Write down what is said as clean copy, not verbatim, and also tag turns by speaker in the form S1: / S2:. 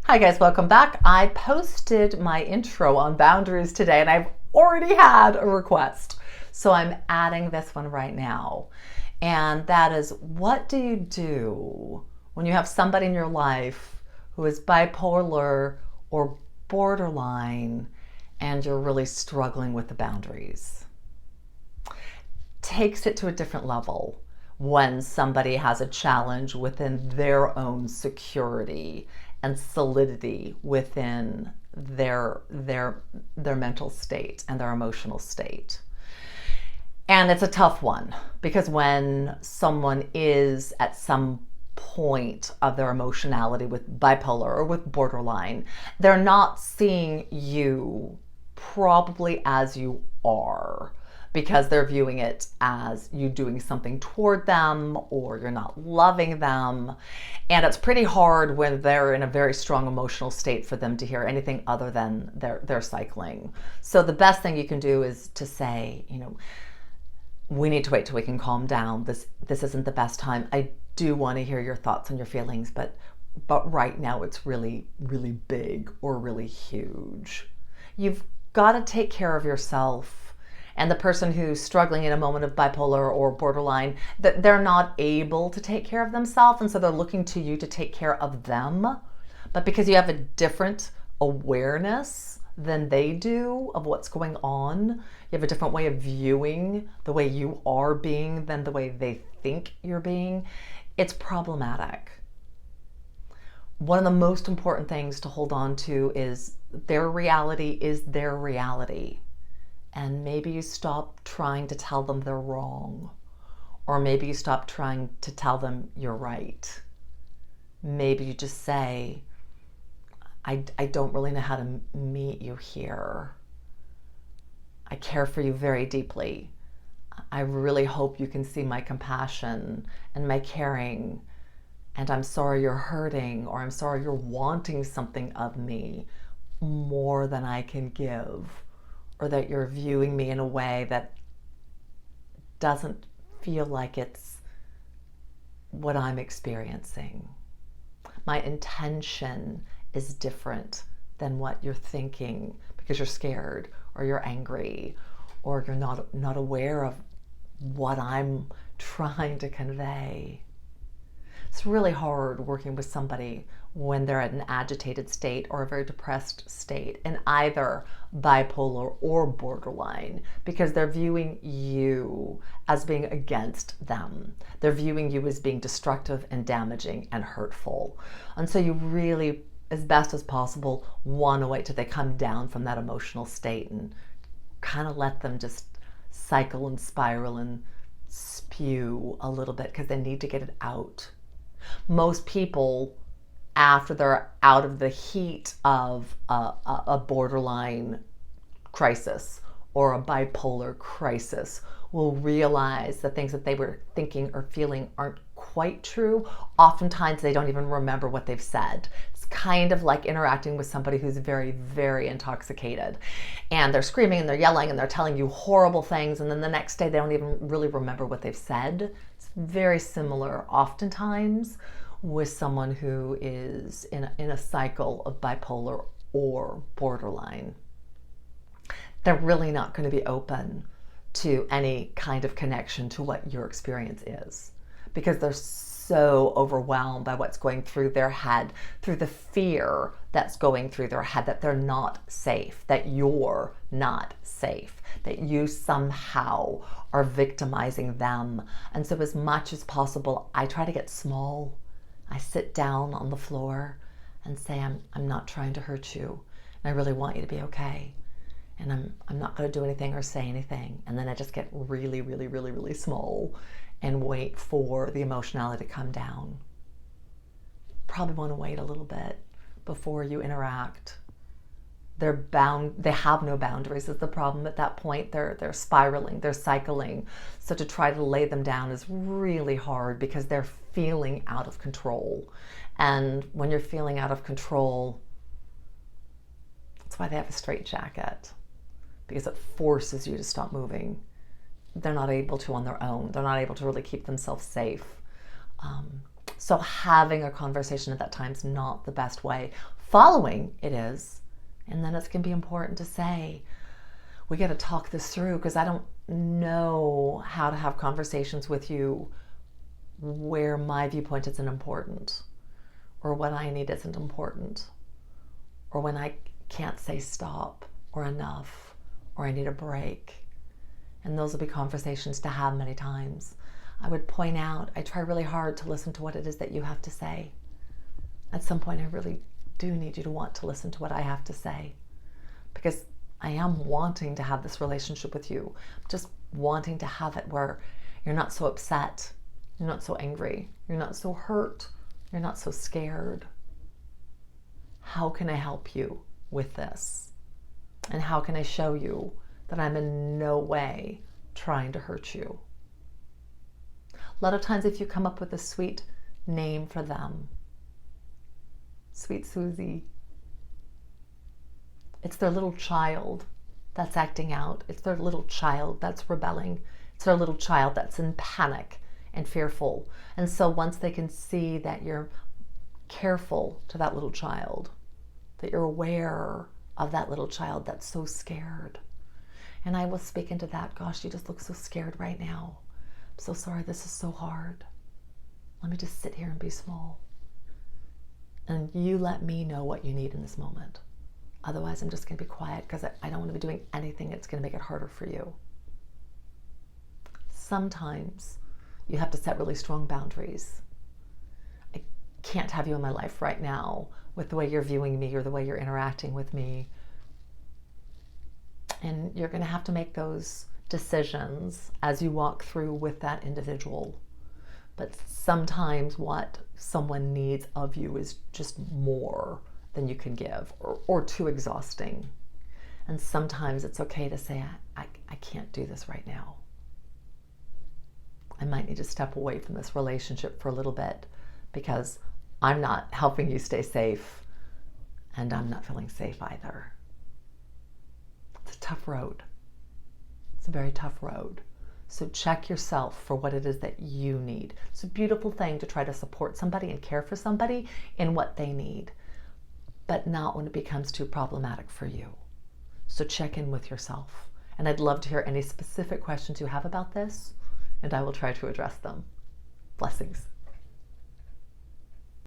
S1: Hi guys, welcome back. I posted my intro on boundaries today and I've already had a request. So I'm adding this one right now. And that is, what do you do when you have somebody in your life who is bipolar or borderline and you're really struggling with the boundaries? Takes it to a different level when somebody has a challenge within their own security and solidity within their mental state and their emotional state. And it's a tough one because when someone is at some point of their emotionality with bipolar or with borderline, they're not seeing you probably as you are, because they're viewing it as you doing something toward them or you're not loving them. And it's pretty hard when they're in a very strong emotional state for them to hear anything other than they're cycling. So the best thing you can do is to say, we need to wait till we can calm down. This isn't the best time. I do want to hear your thoughts and your feelings, but right now it's really, really big or really huge. You've got to take care of yourself. And the person who's struggling in a moment of bipolar or borderline, that they're not able to take care of themselves, and so they're looking to you to take care of them. But because you have a different awareness than they do of what's going on, you have a different way of viewing the way you are being than the way they think you're being, it's problematic. One of the most important things to hold on to is their reality is their reality. And maybe you stop trying to tell them they're wrong. Or maybe you stop trying to tell them you're right. Maybe you just say, I don't really know how to meet you here. I care for you very deeply. I really hope you can see my compassion and my caring. And I'm sorry you're hurting, or I'm sorry you're wanting something of me more than I can give. Or that you're viewing me in a way that doesn't feel like it's what I'm experiencing. My intention is different than what you're thinking because you're scared or you're angry or you're not aware of what I'm trying to convey. It's really hard working with somebody when they're at an agitated state or a very depressed state in either bipolar or borderline, because they're viewing you as being against them. They're viewing you as being destructive and damaging and hurtful. And so you really, as best as possible, want to wait till they come down from that emotional state and kind of let them just cycle and spiral and spew a little bit because they need to get it out. Most people, after they're out of the heat of a borderline crisis or a bipolar crisis, will realize the things that they were thinking or feeling aren't quite true. Oftentimes they don't even remember what they've said. It's kind of like interacting with somebody who's very, very intoxicated, and they're screaming and they're yelling and they're telling you horrible things, and then the next day they don't even really remember what they've said. It's very similar oftentimes with someone who is in a cycle of bipolar or borderline. They're really not going to be open to any kind of connection to what your experience is, because they're so overwhelmed by what's going through their head, through the fear that's going through their head that they're not safe, that you're not safe, that you somehow are victimizing them. And so as much as possible, I try to get small. I sit down on the floor and say, I'm not trying to hurt you, and I really want you to be okay. And I'm not going to do anything or say anything. And then I just get really, really, really, really small and wait for the emotionality to come down. Probably want to wait a little bit before you interact. They have no boundaries is the problem at that point. They're spiraling, they're cycling. So to try to lay them down is really hard because they're feeling out of control. And when you're feeling out of control, that's why they have a straitjacket, because it forces you to stop moving. They're not able to on their own. They're not able to really keep themselves safe. So having a conversation at that time is not the best way. Following it is, and then it's going to be important to say, we got to talk this through, because I don't know how to have conversations with you where my viewpoint isn't important, or what I need isn't important, or when I can't say stop or enough, or I need a break. And those will be conversations to have many times. I would point out, I try really hard to listen to what it is that you have to say. At some point, I really do need you to want to listen to what I have to say, because I am wanting to have this relationship with you. Just wanting to have it where you're not so upset, you're not so angry, you're not so hurt, you're not so scared. How can I help you with this? And how can I show you that I'm in no way trying to hurt you? A lot of times, if you come up with a sweet name for them, Sweet Susie, it's their little child that's acting out. It's their little child that's rebelling. It's their little child that's in panic and fearful. And so once they can see that you're careful to that little child, that you're aware of that little child that's so scared, and I will speak into that. Gosh, you just look so scared right now. I'm so sorry, this is so hard. Let me just sit here and be small. And you let me know what you need in this moment. Otherwise, I'm just going to be quiet, because I don't want to be doing anything that's going to make it harder for you. Sometimes you have to set really strong boundaries. I can't have you in my life right now with the way you're viewing me or the way you're interacting with me. And you're going to have to make those decisions as you walk through with that individual. But sometimes what someone needs of you is just more than you can give, or too exhausting. And sometimes it's okay to say, I can't do this right now. I might need to step away from this relationship for a little bit, because I'm not helping you stay safe, and I'm not feeling safe either. It's a tough road. It's a very tough road. So check yourself for what it is that you need. It's a beautiful thing to try to support somebody and care for somebody in what they need, but not when it becomes too problematic for you. So check in with yourself. And I'd love to hear any specific questions you have about this, and I will try to address them. Blessings.